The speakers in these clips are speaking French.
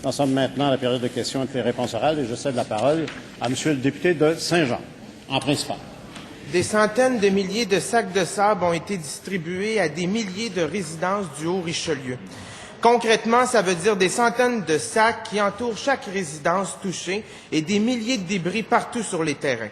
Nous sommes maintenant à la période de questions et de réponses orales et je cède la parole à Monsieur le député de Saint-Jean, en principal. Des centaines de milliers de sacs de sable ont été distribués à des milliers de résidences du Haut-Richelieu. Concrètement, ça veut dire des centaines de sacs qui entourent chaque résidence touchée et des milliers de débris partout sur les terrains.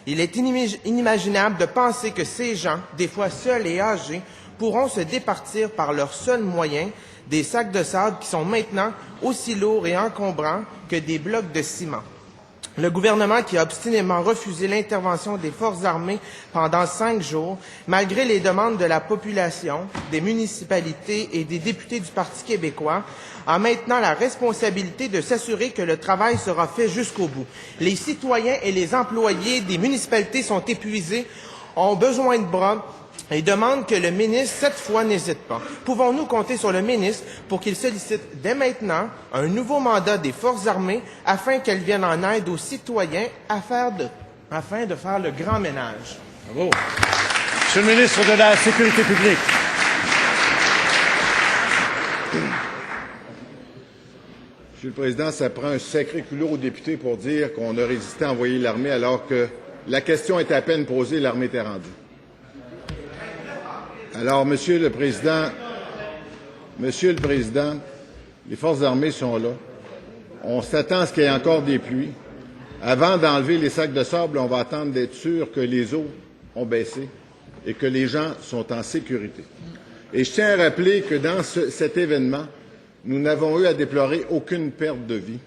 Il est inimaginable de penser que ces gens, des fois seuls et âgés, pourront se départir par leurs seuls moyens des sacs de sable qui sont maintenant aussi lourds et encombrants que des blocs de ciment. Le gouvernement qui a obstinément refusé l'intervention des forces armées pendant 5 jours, malgré les demandes de la population, des municipalités et des députés du Parti québécois, a maintenant la responsabilité de s'assurer que le travail sera fait jusqu'au bout. Les citoyens et les employés des municipalités sont épuisés, ont besoin de bras et demandent que le ministre, cette fois, n'hésite pas. Pouvons-nous compter sur le ministre pour qu'il sollicite dès maintenant un nouveau mandat des Forces armées afin qu'elles viennent en aide aux citoyens afin de faire le grand ménage? Bravo. Monsieur le ministre de la Sécurité publique. Monsieur le Président, ça prend un sacré culot aux députés pour dire qu'on a résisté à envoyer l'armée alors que la question était à peine posée, l'armée était rendue. Alors, Monsieur le Président, les Forces armées sont là. On s'attend à ce qu'il y ait encore des pluies. Avant d'enlever les sacs de sable, on va attendre d'être sûr que les eaux ont baissé et que les gens sont en sécurité. Et je tiens à rappeler que dans cet événement, nous n'avons eu à déplorer aucune perte de vie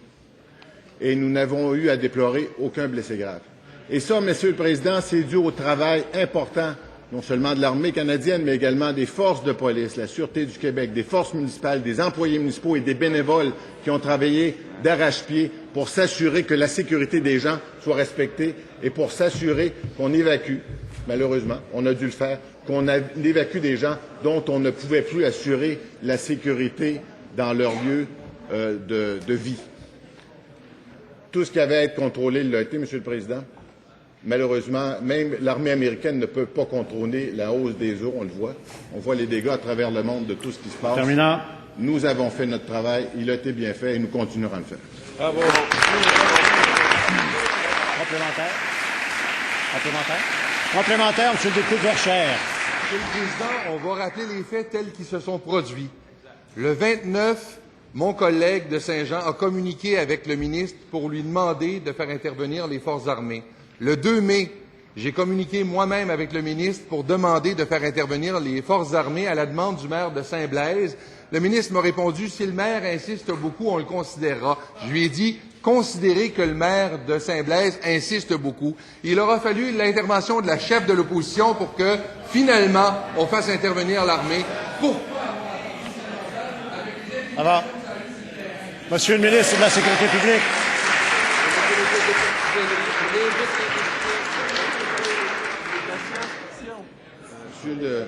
et nous n'avons eu à déplorer aucun blessé grave. Et ça, Monsieur le Président, c'est dû au travail important non seulement de l'armée canadienne, mais également des forces de police, la Sûreté du Québec, des forces municipales, des employés municipaux et des bénévoles qui ont travaillé d'arrache-pied pour s'assurer que la sécurité des gens soit respectée et pour s'assurer qu'on évacue, malheureusement, on a dû le faire, qu'on évacue des gens dont on ne pouvait plus assurer la sécurité dans leur lieu de vie. Tout ce qui avait à être contrôlé l'a été, Monsieur le Président. Malheureusement, même l'armée américaine ne peut pas contrôler la hausse des eaux, on le voit. On voit les dégâts à travers le monde de tout ce qui se passe. Terminant. Nous avons fait notre travail, il a été bien fait et nous continuerons à le faire. Bravo. Complémentaire, Monsieur le député de Verchères. Monsieur le Président, on va rappeler les faits tels qu'ils se sont produits. Le 29, mon collègue de Saint-Jean a communiqué avec le ministre pour lui demander de faire intervenir les forces armées. Le 2 mai, j'ai communiqué moi-même avec le ministre pour demander de faire intervenir les forces armées à la demande du maire de Saint-Blaise. Le ministre m'a répondu, si le maire insiste beaucoup, on le considérera. Je lui ai dit, considérez que le maire de Saint-Blaise insiste beaucoup. Il aura fallu l'intervention de la chef de l'opposition pour que, finalement, on fasse intervenir l'armée. Alors, Monsieur le ministre de la Sécurité publique.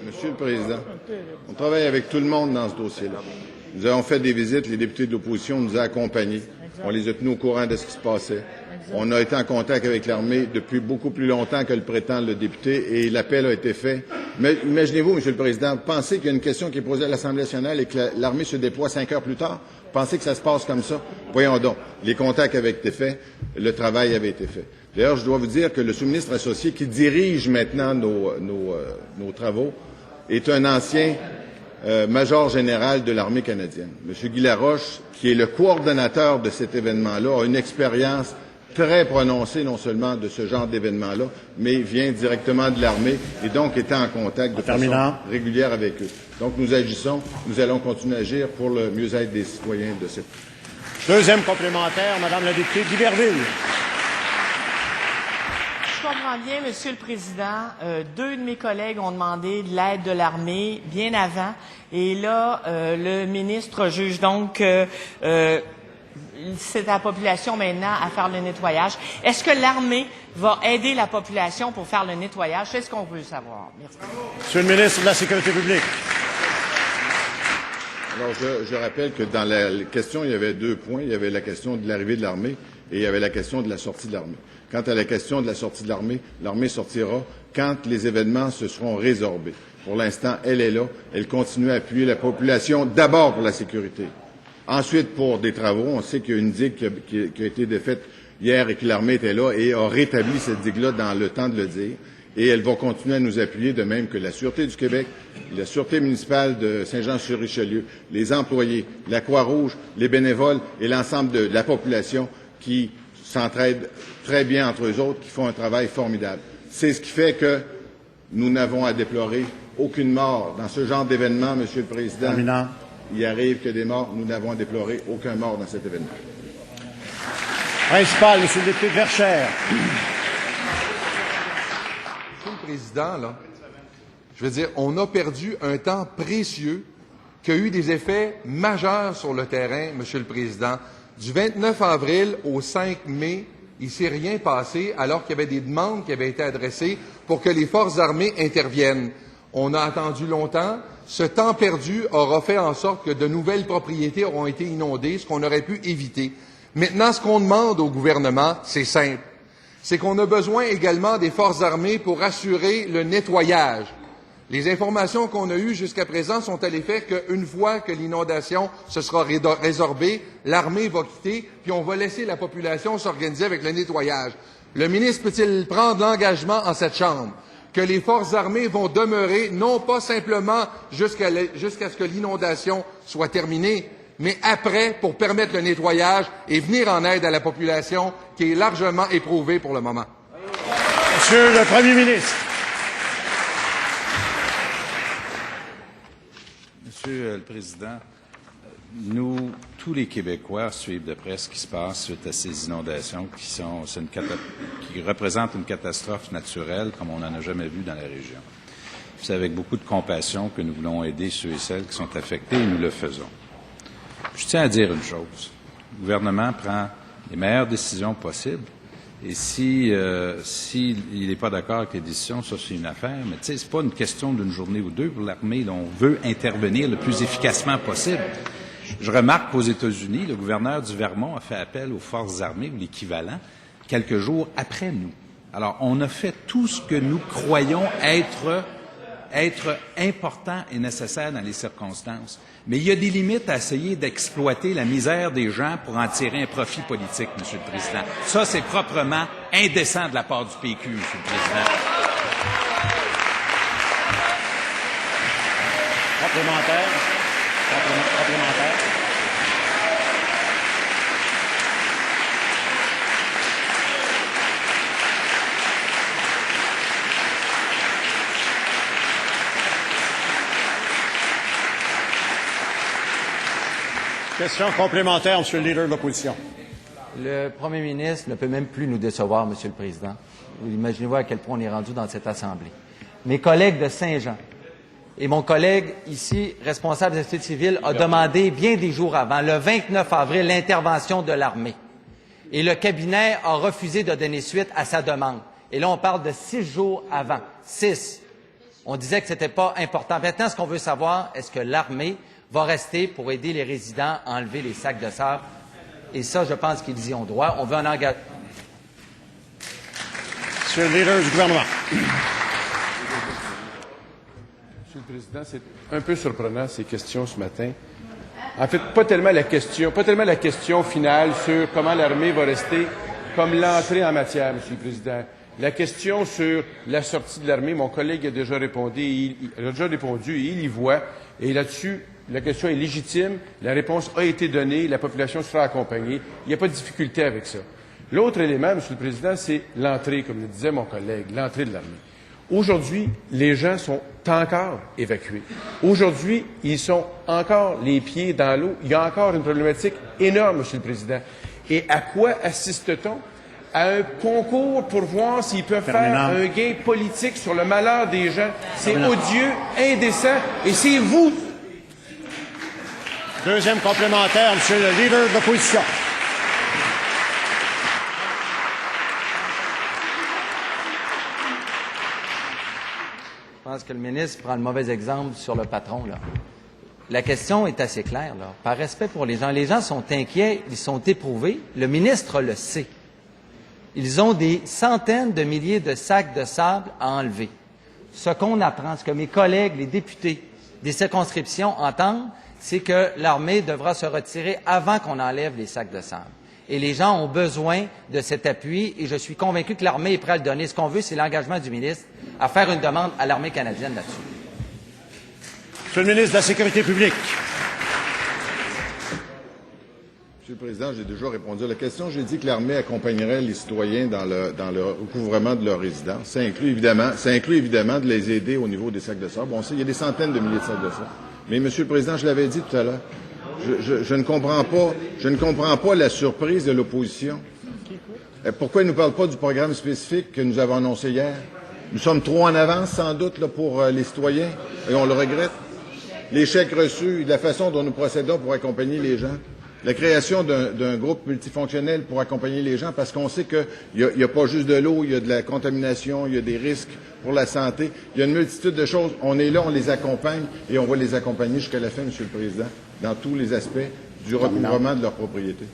Monsieur le Président, on travaille avec tout le monde dans ce dossier-là. Nous avons fait des visites, les députés de l'opposition nous ont accompagnés. On les a tenus au courant de ce qui se passait. On a été en contact avec l'armée depuis beaucoup plus longtemps que le prétend le député et l'appel a été fait. Mais imaginez-vous, Monsieur le Président, pensez qu'il y a une question qui est posée à l'Assemblée nationale et que l'armée se déploie 5 heures plus tard. Pensez que ça se passe comme ça? Voyons donc. Les contacts avaient été faits, le travail avait été fait. D'ailleurs, je dois vous dire que le sous-ministre associé qui dirige maintenant nos travaux est un ancien major général de l'armée canadienne. M. Guy Laroche, qui est le coordonnateur de cet événement-là, a une expérience très prononcée non seulement de ce genre d'événement-là, mais vient directement de l'armée et donc était en contact de façon régulière avec eux. Donc nous agissons, nous allons continuer à agir pour le mieux-être des citoyens de cette. Deuxième complémentaire, Madame la députée d'Iberville. Je comprends bien, Monsieur le Président. 2 de mes collègues ont demandé de l'aide de l'armée bien avant. Et là, le ministre juge donc que c'est à la population maintenant à faire le nettoyage. Est-ce que l'armée va aider la population pour faire le nettoyage? C'est ce qu'on veut savoir. Merci. Monsieur le ministre de la Sécurité publique. Alors, je rappelle que dans la question, il y avait 2 points. Il y avait la question de l'arrivée de l'armée et il y avait la question de la sortie de l'armée. Quant à la question de la sortie de l'armée sortira quand les événements se seront résorbés. Pour l'instant, elle est là. Elle continue à appuyer la population d'abord pour la sécurité. Ensuite, pour des travaux, on sait qu'il y a une digue qui a été défaite hier et que l'armée était là et a rétabli cette digue-là dans le temps de le dire. Et elle va continuer à nous appuyer, de même que la Sûreté du Québec, la Sûreté municipale de Saint-Jean-sur-Richelieu, les employés, la Croix-Rouge, les bénévoles et l'ensemble de la population qui s'entraident très bien entre eux autres, qui font un travail formidable. C'est ce qui fait que nous n'avons à déplorer aucune mort dans ce genre d'événement, Monsieur le Président. Terminant. Il arrive que des morts, nous n'avons à déplorer aucun mort dans cet événement. Principal, Monsieur le député de Verchères. Monsieur le Président, là, je veux dire, on a perdu un temps précieux qui a eu des effets majeurs sur le terrain, Monsieur le Président. Du 29 avril au 5 mai, il ne s'est rien passé alors qu'il y avait des demandes qui avaient été adressées pour que les forces armées interviennent. On a attendu longtemps. Ce temps perdu aura fait en sorte que de nouvelles propriétés auront été inondées, ce qu'on aurait pu éviter. Maintenant, ce qu'on demande au gouvernement, c'est simple. C'est qu'on a besoin également des forces armées pour assurer le nettoyage. Les informations qu'on a eues jusqu'à présent sont à l'effet qu'une fois que l'inondation se sera résorbée, l'armée va quitter, puis on va laisser la population s'organiser avec le nettoyage. Le ministre peut-il prendre l'engagement en cette Chambre que les forces armées vont demeurer, non pas simplement jusqu'à ce que l'inondation soit terminée, mais après, pour permettre le nettoyage et venir en aide à la population qui est largement éprouvée pour le moment? Monsieur le Premier ministre. Monsieur le Président, nous, tous les Québécois, suivent de près ce qui se passe suite à ces inondations qui représentent une catastrophe naturelle comme on n'en a jamais vu dans la région. C'est avec beaucoup de compassion que nous voulons aider ceux et celles qui sont affectés et nous le faisons. Je tiens à dire une chose. Le gouvernement prend les meilleures décisions possibles et s'il n'est pas d'accord avec les décisions, ça c'est une affaire, mais tu sais, c'est pas une question d'une journée ou deux pour l'armée. On veut intervenir le plus efficacement possible. Je remarque qu'aux États-Unis, le gouverneur du Vermont a fait appel aux forces armées ou l'équivalent quelques jours après nous. Alors, on a fait tout ce que nous croyons être important et nécessaire dans les circonstances. Mais il y a des limites à essayer d'exploiter la misère des gens pour en tirer un profit politique, Monsieur le Président. Ça, c'est proprement indécent de la part du PQ, Monsieur le Président. Complémentaire. Question complémentaire, Monsieur le leader de l'opposition. Le Premier ministre ne peut même plus nous décevoir, Monsieur le Président. Vous imaginez-vous à quel point on est rendu dans cette Assemblée. Mes collègues de Saint-Jean et mon collègue ici, responsable de la société civile, a demandé bien des jours avant, le 29 avril, l'intervention de l'armée. Et le cabinet a refusé de donner suite à sa demande. Et là, on parle de 6 jours avant. 6. On disait que c'était pas important. Maintenant, ce qu'on veut savoir, est-ce que l'armée va rester pour aider les résidents à enlever les sacs de sable? Et ça, je pense qu'ils y ont droit. On veut un engagement. Monsieur le leader du gouvernement. Monsieur le Président, c'est un peu surprenant, ces questions ce matin. En fait, pas tellement la question finale sur comment l'armée va rester, comme l'entrée en matière, Monsieur le Président. La question sur la sortie de l'armée, mon collègue a déjà répondu, et il y voit. Et là-dessus, la question est légitime, la réponse a été donnée, la population sera accompagnée. Il n'y a pas de difficulté avec ça. L'autre élément, Monsieur le Président, c'est l'entrée, comme le disait mon collègue, l'entrée de l'armée. Aujourd'hui, les gens sont encore évacués. Aujourd'hui, ils sont encore les pieds dans l'eau. Il y a encore une problématique énorme, Monsieur le Président. Et à quoi assiste-t-on? À un concours pour voir s'ils peuvent faire un gain politique sur le malheur des gens. C'est odieux, indécent, et c'est vous. Deuxième complémentaire, Monsieur le leader de l'opposition. Je pense que le ministre prend le mauvais exemple sur le patron, là. La question est assez claire, là. Par respect pour les gens sont inquiets, ils sont éprouvés. Le ministre le sait. Ils ont des centaines de milliers de sacs de sable à enlever. Ce qu'on apprend, ce que mes collègues, les députés des circonscriptions entendent, c'est que l'armée devra se retirer avant qu'on enlève les sacs de sable. Et les gens ont besoin de cet appui et je suis convaincu que l'armée est prête à le donner. Ce qu'on veut, c'est l'engagement du ministre à faire une demande à l'armée canadienne là-dessus. Monsieur le ministre de la Sécurité publique. Monsieur le Président, j'ai déjà répondu à la question. J'ai dit que l'armée accompagnerait les citoyens dans le recouvrement de leur résidence. Ça inclut évidemment de les aider au niveau des sacs de sable. On sait, il y a des centaines de milliers de sacs de sable. Mais, Monsieur le Président, je l'avais dit tout à l'heure, je ne comprends pas la surprise de l'opposition. Pourquoi ils ne nous parlent pas du programme spécifique que nous avons annoncé hier? Nous sommes trop en avance, sans doute, là, pour les citoyens, et on le regrette. Les chèques reçus, la façon dont nous procédons pour accompagner les gens. La création d'un groupe multifonctionnel pour accompagner les gens, parce qu'on sait qu'il n'y a pas juste de l'eau, il y a de la contamination, il y a des risques pour la santé. Il y a une multitude de choses. On est là, on les accompagne et on va les accompagner jusqu'à la fin, Monsieur le Président, dans tous les aspects du recouvrement de leur propriété.